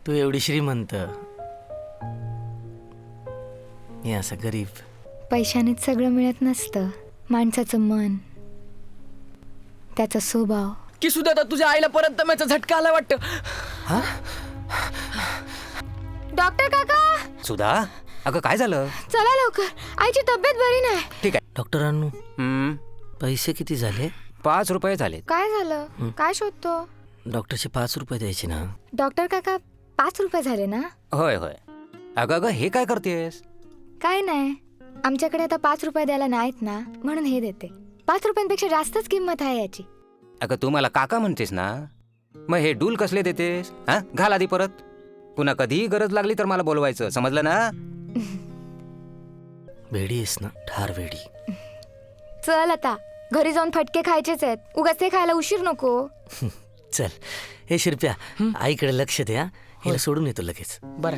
तू एवढी श्रीमंत, मी असा गरीब. पैशानेच सगळं मिळत नसतं. माणसाचं मन, त्याचा स्वभाव. की सुद्धा आता तुझ्या आईला परत दम्याचा झटका आला वाटतं. डॉक्टर काका, सुधा, अगं काय झालं? चला लवकर, आईची तब्येत बरी नाही. ठीक आहे. डॉक्टरांनो, पैसे किती झाले? 5 रुपये झाले. काय झालं? काय शोधतो? डॉक्टरचे 5 रुपये द्यायचे ना. डॉक्टर काका, 5 रुपये झाले ना? होय होय. अगं हे काय करतेस? काय नाही, आमच्याकडे आता 5 रुपये द्यायला नाहीत ना, म्हणून हे देते. 5 रुपयांपेक्षा जास्तच किंमत आहे याची. अगं तू मला काका म्हणतेस ना, मग हे डूल कसले देतेस? हा, घाल आधी परत. पुन्हा कधीही गरज लागली तर मला बोलवायचं, समजलं ना? वेडी आहेस ना, ठार वेडी. चल आता, घरी जाऊन फटके खायचेच आहेत. उगाच ते खायला उशीर नको. चल, हे शिरप्या, आईकडे लक्ष द्या. हिला सोडून येतो लगेच. बरं.